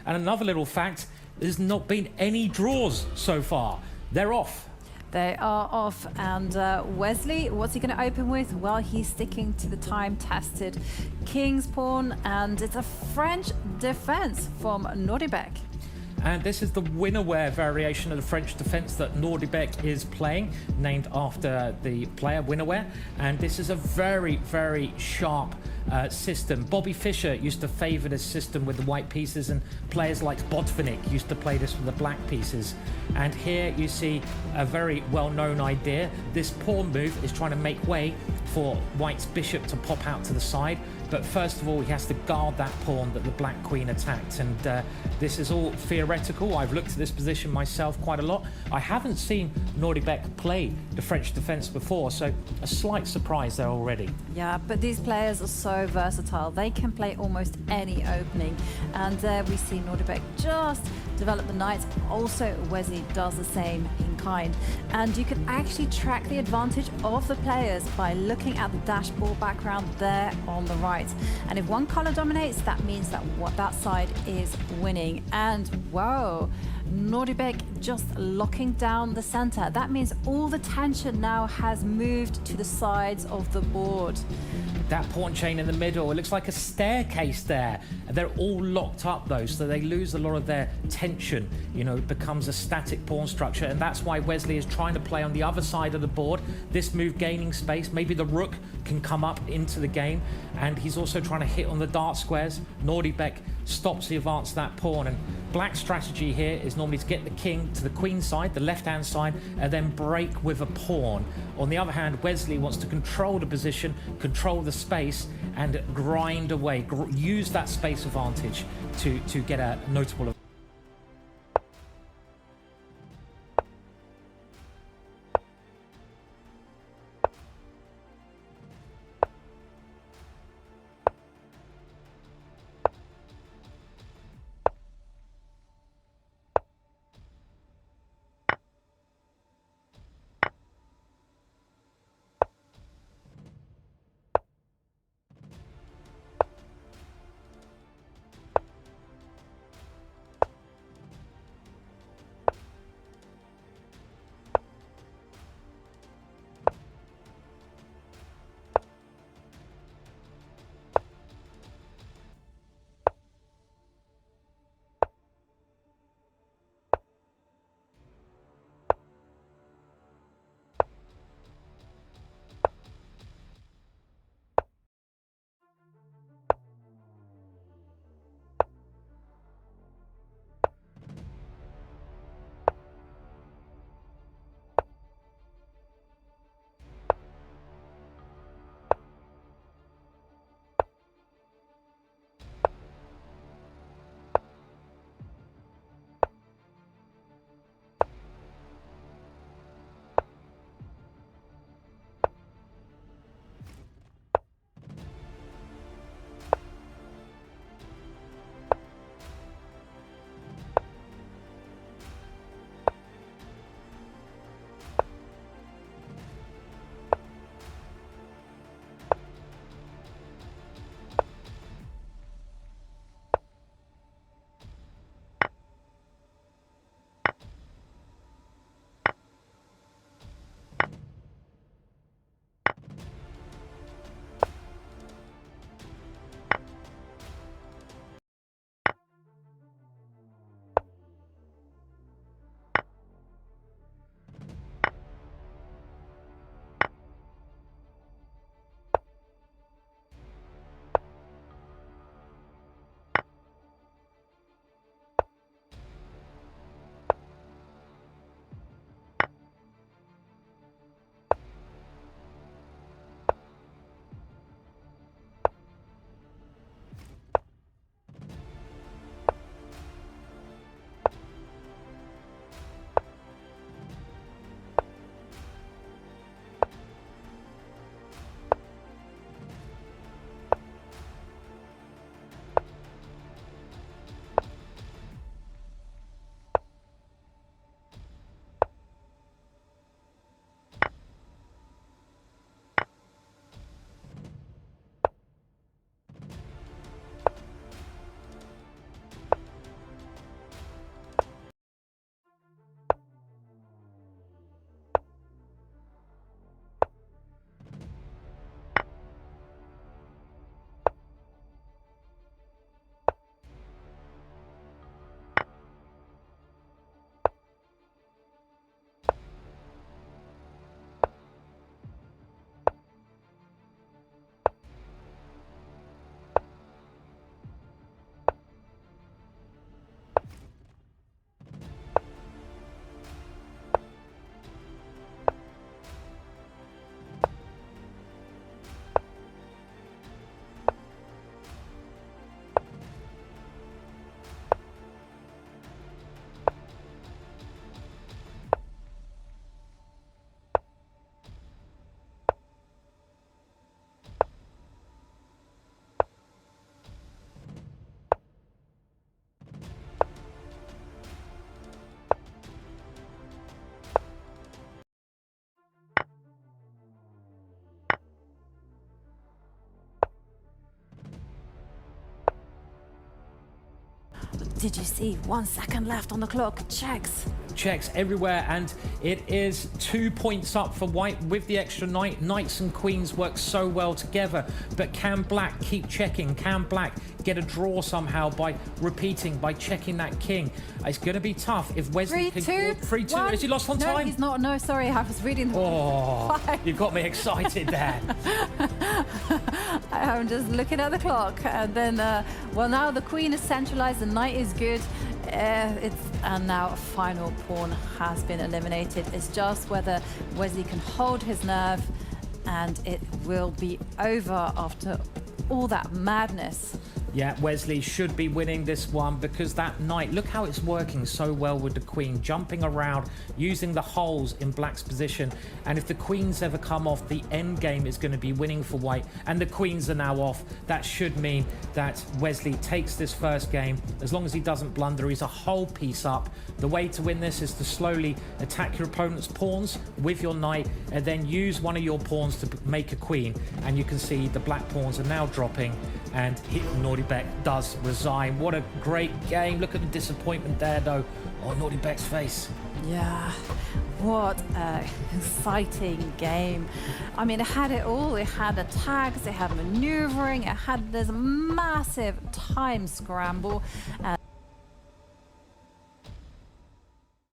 And another little fact, there's not been any draws so far. They're off. They are off, and Wesley, what's he going to open with? Well, he's sticking to the time-tested King's Pawn, and it's a French defense from Nodirbek. And this is the winnerware variation of the French defense that Nodirbek is playing, named after the player winnerware. And this is a very, very sharp system. Bobby Fischer used to favor this system with the white pieces, and players like Botvinnik used to play this with the black pieces. And here you see a very well-known idea. This pawn move is trying to make way for White's bishop to pop out to the side. But first of all, he has to guard that pawn that the black queen attacked. And this is all theoretical. I've looked at this position myself quite a lot. I haven't seen Nodirbek play the French defense before, so a slight surprise there already. Yeah, but these players are so versatile. They can play almost any opening. And there we see Nodirbek just develop the knights. Also, Wesley does the same in kind. And you can actually track the advantage of the players by looking at the dashboard background there on the right. And if one color dominates, that means that that side is winning. And whoa, Nodirbek just locking down the center. That means all the tension now has moved to the sides of the board. That pawn chain in the middle, it looks like a staircase there. They're all locked up though, so they lose a lot of their tension. You know, it becomes a static pawn structure, and that's why Wesley is trying to play on the other side of the board. This move gaining space, maybe the rook can come up into the game, and he's also trying to hit on the dark squares. Nodirbek stops the advance of that pawn, and black's strategy here is normally to get the king to the queen side, the left-hand side, and then break with a pawn. On the other hand, Wesley wants to control the position, control the space, and grind away, use that space advantage to get a notable. did you see? 1 second left on the clock. Checks everywhere, and it is 2 points up for white with the extra knight. Knights and queens work so well together, but can black keep checking? Can black get a draw somehow by repeating, by checking that king? It's going to be tough if Wesley 3-2. 3-2. Has he lost on time? No, he's not. No, sorry, I was reading the You got me excited there. I'm just looking at the clock, and then well, now the queen is centralized, the knight is good. And now a final pawn has been eliminated. It's just whether Wesley can hold his nerve, and it will be over after all that madness. Yeah, Wesley should be winning this one because that knight, look how it's working so well with the queen, jumping around, using the holes in black's position. And if the queens ever come off, the end game is going to be winning for white. And the queens are now off. That should mean that Wesley takes this first game. As long as he doesn't blunder, he's a whole piece up. The way to win this is to slowly attack your opponent's pawns with your knight and then use one of your pawns to make a queen. And you can see the black pawns are now dropping, and Nodirbek does resign. What a great game. Look at the disappointment there, though, on Nodirbek's face. Yeah, what an exciting game. I mean, it had it all. It had attacks, it had maneuvering, it had this massive time scramble.